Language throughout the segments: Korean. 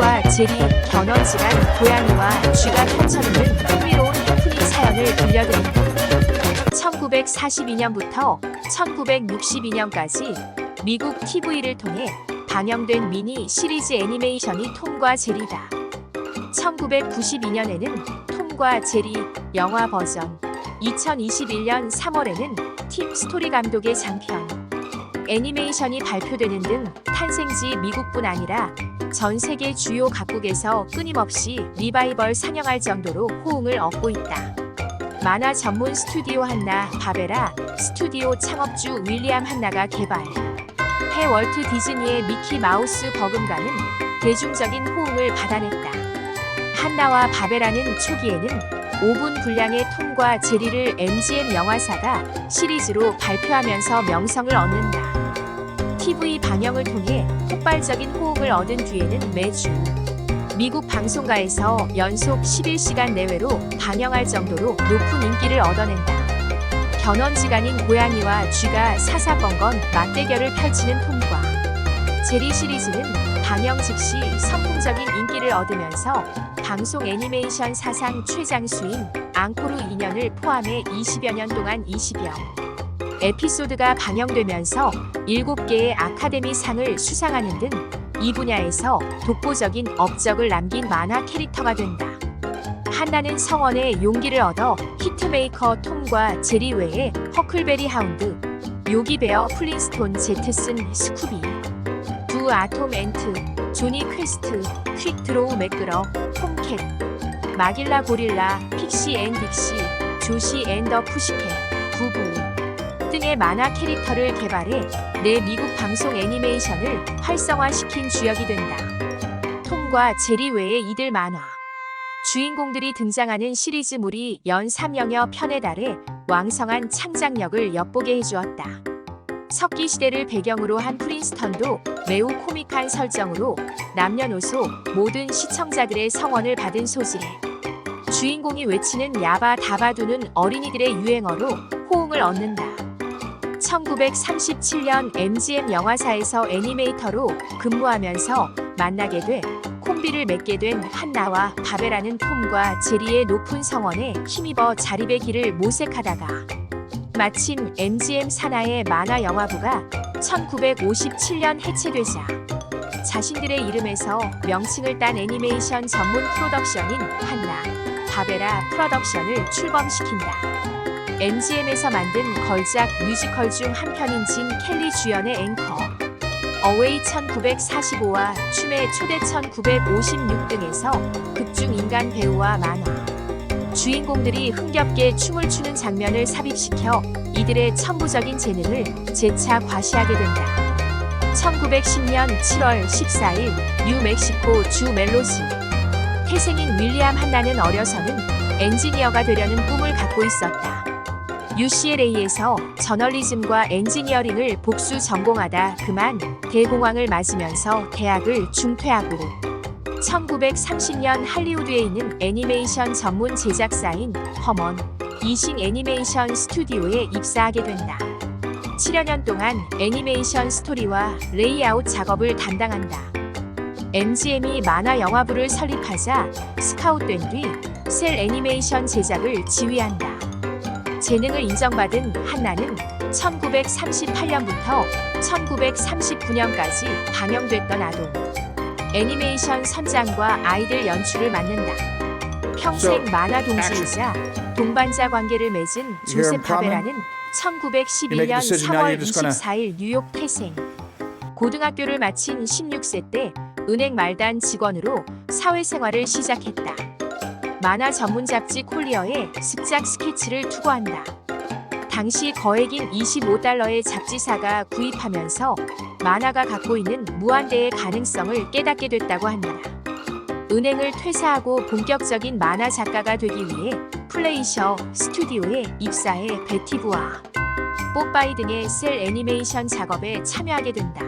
톰과 제리, 견원지간, 고양이와 쥐가 펼쳐놓는 흥미로운 해프닝 사연을 들려드립니다. 1942년부터 1962년까지 미국 TV를 통해 방영된 미니 시리즈 애니메이션이 톰과 제리다. 1992년에는 톰과 제리 영화 버전, 2021년 3월에는 팀 스토리 감독의 장편 애니메이션이 발표되는 등 탄생지 미국뿐 아니라 전 세계 주요 각국에서 끊임없이 리바이벌 상영할 정도로 호응을 얻고 있다. 만화 전문 스튜디오 한나 바베라 스튜디오 창업주 윌리엄 한나가 개발, 해 월트 디즈니의 미키 마우스 버금가는 대중적인 호응을 받아냈다. 한나와 바베라는 초기에는 5분 분량의 톰과 제리를 MGM 영화사가 시리즈로 발표하면서 명성을 얻는다. TV 방영을 통해 폭발적인 호응을 얻은 뒤에는 매주 미국 방송가에서 연속 11시간 내외로 방영할 정도로 높은 인기를 얻어낸다. 견원지간인 고양이와 쥐가 사사건건 맞대결을 펼치는 톰과 제리 시리즈는 방영 즉시 선풍적인 인기를 얻으면서 방송 애니메이션 사상 최장수인 앙코르 2년을 포함해 20여 년 동안 20여 에피소드가 방영되면서 7개의 아카데미 상을 수상하는 등 이 분야에서 독보적인 업적을 남긴 만화 캐릭터가 된다. 한나는 성원의 용기를 얻어 히트메이커 톰과 제리 외에 허클베리 하운드, 요기베어 플린스톤 제트슨 스쿠비, 두 아톰 앤트, 조니 퀘스트, 퀵 드로우 매끄러, 톰캣, 마길라 고릴라, 픽시 앤 딕시, 조시 앤 더 푸시캣, 부부 등의 만화 캐릭터를 개발해 내 미국 방송 애니메이션을 활성화시킨 주역이 된다. 톰과 제리 외의 이들 만화 주인공들이 등장하는 시리즈물이 연 3여여 편에 달해 왕성한 창작력을 엿보게 해주었다. 석기 시대를 배경으로 한 프린스턴도 매우 코믹한 설정으로 남녀노소 모든 시청자들의 성원을 받은 소재. 주인공이 외치는 야바 다바두는 어린이들의 유행어로 호응을 얻는다. 1937년 MGM 영화사에서 애니메이터로 근무하면서 만나게 돼 콤비를 맺게 된 한나와 바베라는 톰과 제리의 높은 성원에 힘입어 자립의 길을 모색하다가 마침 MGM 산하의 만화 영화부가 1957년 해체되자 자신들의 이름에서 명칭을 딴 애니메이션 전문 프로덕션인 한나, 바베라 프로덕션을 출범시킨다. MGM에서 만든 걸작 뮤지컬 중 한 편인 진 켈리 주연의 앵커, 어웨이 1945와 춤의 초대 1956 등에서 극중 인간 배우와 만화 주인공들이 흥겹게 춤을 추는 장면을 삽입시켜 이들의 천부적인 재능을 재차 과시하게 된다. 1910년 7월 14일 뉴멕시코 주 멜로즈 태생인 윌리엄 한나는 어려서는 엔지니어가 되려는 꿈을 갖고 있었다. UCLA에서 저널리즘과 엔지니어링을 복수 전공하다 그만 대공황을 맞으면서 대학을 중퇴하고 1930년 할리우드에 있는 애니메이션 전문 제작사인 허먼 이싱 애니메이션 스튜디오에 입사하게 된다. 7여 년 동안 애니메이션 스토리와 레이아웃 작업을 담당한다. MGM이 만화 영화부를 설립하자 스카웃된 뒤 셀 애니메이션 제작을 지휘한다. 재능을 인정받은 한나는 1938년부터 1939년까지 방영됐던 아동 애니메이션 선장과 아이들 연출을 맡는다. 평생 만화 동지이자 동반자 관계를 맺은 조셉 바베라는 1911년 3월 24일 뉴욕 태생. 고등학교를 마친 16세 때 은행 말단 직원으로 사회생활을 시작했다. 만화 전문 잡지 콜리어에 습작 스케치를 투고한다. 당시 거액인 $25의 잡지사가 구입하면서 만화가 갖고 있는 무한대의 가능성을 깨닫게 됐다고 한다. 은행을 퇴사하고 본격적인 만화 작가가 되기 위해 플레이셔 스튜디오에 입사해 베티브와 뽀빠이 등의 셀 애니메이션 작업에 참여하게 된다.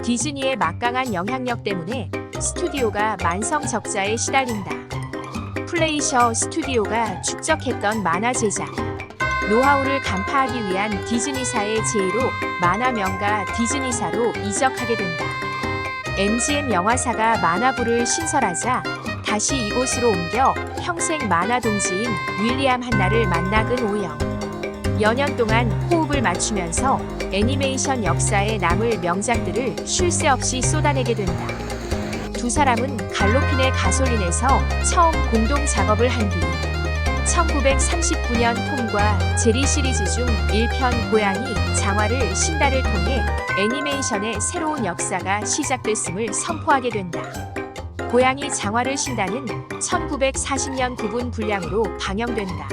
디즈니의 막강한 영향력 때문에 스튜디오가 만성적자에 시달린다. 플레이셔 스튜디오가 축적했던 만화 제작 노하우를 간파하기 위한 디즈니사의 제의로 만화 명가 디즈니사로 이적하게 된다. MGM 영화사가 만화부를 신설하자 다시 이곳으로 옮겨 평생 만화 동지인 윌리엄 한나를 만나근 오영. 여년 동안 호흡을 맞추면서 애니메이션 역사에 남을 명작들을 쉴 새 없이 쏟아내게 된다. 두 사람은 갈로핀의 가솔린에서 처음 공동 작업을 한 뒤 1939년 톰과 제리 시리즈 중 1편 고양이 장화를 신다를 통해 애니메이션의 새로운 역사가 시작됐음을 선포하게 된다. 고양이 장화를 신다는 1940년 9분 분량으로 방영된다.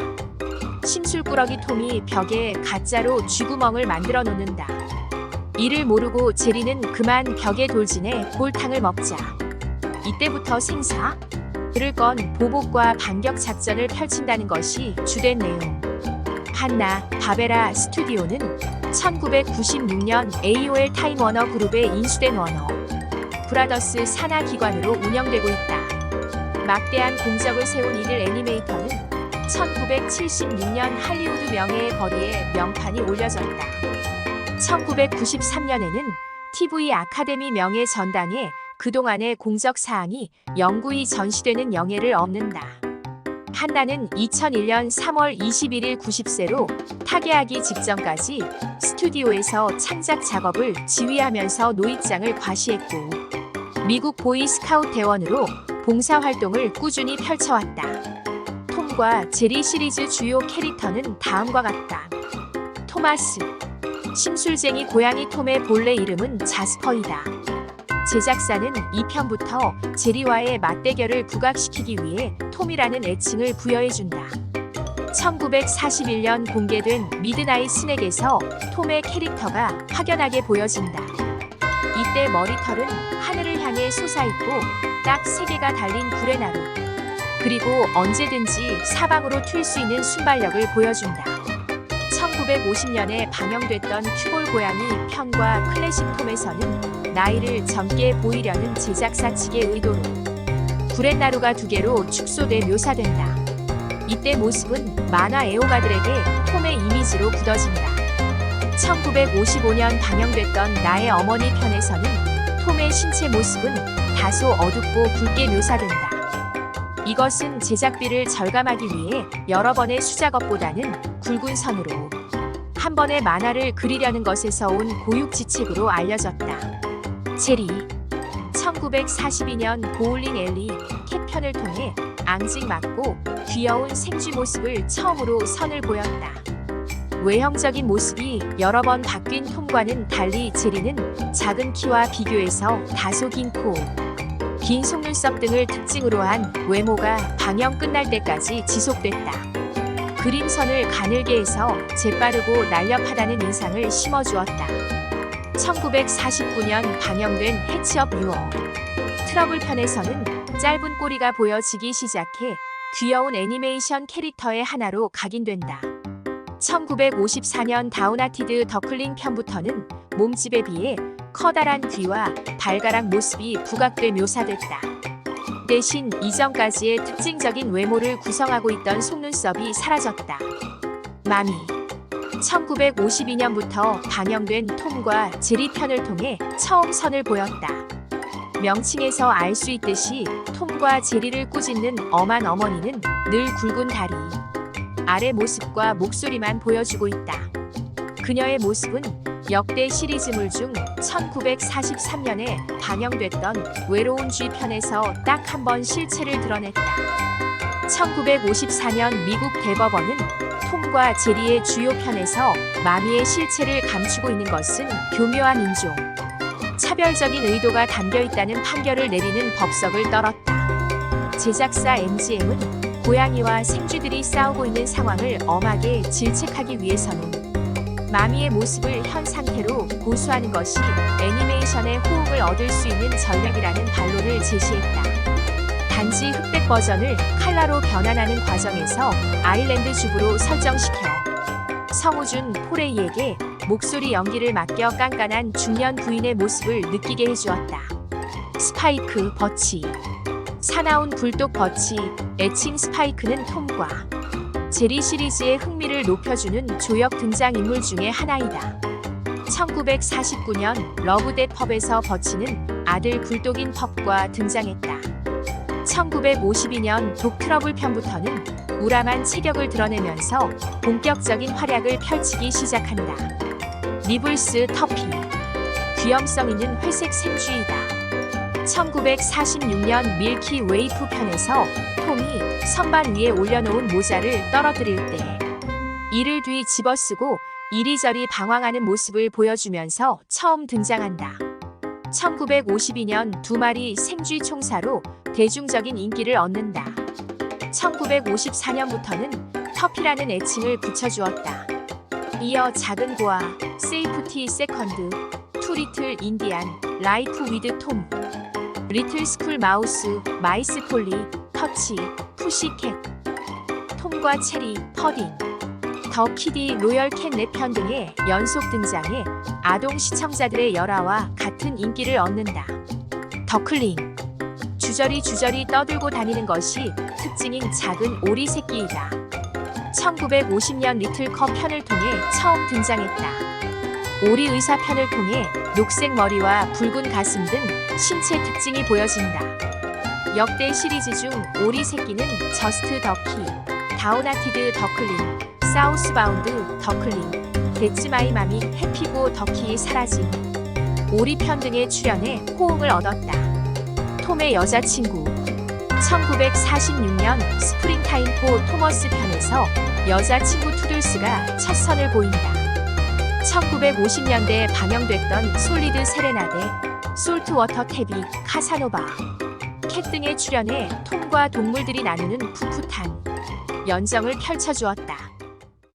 심술꾸러기 톰이 벽에 가짜로 쥐구멍을 만들어 놓는다. 이를 모르고 제리는 그만 벽에 돌진해 골탕을 먹자. 이때부터 생사? 를 건 보복과 반격 작전을 펼친다는 것이 주된 내용. 한나 바베라 스튜디오는 1996년 AOL 타임워너 그룹에 인수된 워너 브라더스 산하 기관으로 운영되고 있다. 막대한 공적을 세운 이들 애니메이터는 1976년 할리우드 명예의 거리에 명판이 올려졌다. 1993년에는 TV 아카데미 명예 전당에 그동안의 공적 사항이 영구히 전시되는 영예를 얻는다. 한나는 2001년 3월 21일 90세로 타계하기 직전까지 스튜디오에서 창작 작업을 지휘하면서 노잇장을 과시했고 미국 보이 스카우트 대원으로 봉사활동을 꾸준히 펼쳐왔다. 톰과 제리 시리즈 주요 캐릭터는 다음과 같다. 토마스. 심술쟁이 고양이 톰의 본래 이름은 자스퍼이다. 제작사는 2편부터 제리와의 맞대결을 부각시키기 위해 톰이라는 애칭을 부여해준다. 1941년 공개된 미드나잇 스낵에서 톰의 캐릭터가 확연하게 보여진다. 이때 머리털은 하늘을 향해 솟아있고 딱 3개가 달린 불의 나루. 그리고 언제든지 사방으로 튈 수 있는 순발력을 보여준다. 1950년에 방영됐던 큐볼 고양이 편과 클래식 톰에서는 나이를 젊게 보이려는 제작사 측의 의도로 구렛나루가 2개로 축소돼 묘사된다. 이때 모습은 만화 애호가들에게 톰의 이미지로 굳어진다. 1955년 방영됐던 나의 어머니 편에서는 톰의 신체 모습은 다소 어둡고 붉게 묘사된다. 이것은 제작비를 절감하기 위해 여러 번의 수작업보다는 굵은 선으로 한 번의 만화를 그리려는 것에서 온 고육지책으로 알려졌다. 제리. 1942년 보울링 앨리 캣 편을 통해 앙증맞고 귀여운 생쥐 모습을 처음으로 선을 보였다. 외형적인 모습이 여러 번 바뀐 톰과는 달리 제리는 작은 키와 비교해서 다소 긴 코, 긴 속눈썹 등을 특징으로 한 외모가 방영 끝날 때까지 지속됐다. 그림선을 가늘게 해서 재빠르고 날렵하다는 인상을 심어주었다. 1949년 방영된 해치업 유어 트러블 편에서는 짧은 꼬리가 보여지기 시작해 귀여운 애니메이션 캐릭터의 하나로 각인된다. 1954년 다운하티드 더클링 편부터는 몸집에 비해 커다란 귀와 발가락 모습이 부각돼 묘사됐다. 대신 이전까지의 특징적인 외모를 구성하고 있던 속눈썹이 사라졌다. 마미. 1952년부터 방영된 톰과 제리 편을 통해 처음 선을 보였다. 명칭에서 알 수 있듯이 톰과 제리를 꾸짖는 엄한 어머니는 늘 굵은 다리, 아래 모습과 목소리만 보여주고 있다. 그녀의 모습은 역대 시리즈물 중 1943년에 방영됐던 외로운 쥐 편에서 딱 한 번 실체를 드러냈다. 1954년 미국 대법원은 톰과 제리의 주요 편에서 마미의 실체를 감추고 있는 것은 교묘한 인종, 차별적인 의도가 담겨있다는 판결을 내리는 법석을 떨었다. 제작사 MGM은 고양이와 생쥐들이 싸우고 있는 상황을 엄하게 질책하기 위해서는 마미의 모습을 현 상태로 고수하는 것이 애니메이션의 호응을 얻을 수 있는 전략이라는 반론을 제시했다. 단지 흑백 버전을 칼라로 변환하는 과정에서 아일랜드 주부로 설정시켜 성우준 포레이에게 목소리 연기를 맡겨 깐깐한 중년 부인의 모습을 느끼게 해주었다. 스파이크 버치. 사나운 불독 버치, 애칭 스파이크는 톰과 제리 시리즈의 흥미를 높여주는 조역 등장인물 중의 하나이다. 1949년 러브 댓 펍에서 버치는 아들 굴독인 펍과 등장했다. 1952년 독트러블 편부터는 우람한 체격을 드러내면서 본격적인 활약을 펼치기 시작한다. 니블스 터피, 귀염성 있는 회색 생쥐이다. 1946년 밀키 웨이프 편에서 톰이 선반 위에 올려놓은 모자를 떨어뜨릴 때 이를 뒤 집어쓰고 이리저리 방황하는 모습을 보여주면서 처음 등장한다. 1952년 두 마리 생쥐 총사로 대중적인 인기를 얻는다. 1954년부터는 터피라는 애칭을 붙여주었다. 이어 작은 고아, 세이프티 세컨드, 투 리틀 인디안, 라이프 위드 톰, 리틀 스쿨 마우스, 마이스 폴리, 터치, 푸시캣, 톰과 체리, 퍼딩, 더 키디, 로열 캣 4편 등의 연속 등장해 아동 시청자들의 열화와 같은 인기를 얻는다. 더클링, 주저리 떠들고 다니는 것이 특징인 작은 오리 새끼이다. 1950년 리틀컵 편을 통해 처음 등장했다. 오리 의사 편을 통해 녹색 머리와 붉은 가슴 등 신체 특징이 보여진다. 역대 시리즈 중 오리 새끼는 저스트 더키, 다운하티드 더클링, 사우스바운드 더클링, 데츠마이 마미 해피고 더키의 사라짐, 오리 편 등에 출연해 호응을 얻었다. 톰의 여자친구, 1946년 스프링타임 포 토머스 편에서 여자친구 투들스가 첫 선을 보인다. 1950년대에 방영됐던 솔리드 세레나데, 솔트워터 태비, 카사노바, 캣 등에 출연해 톰과 동물들이 나누는 풋풋한 연정을 펼쳐주었다.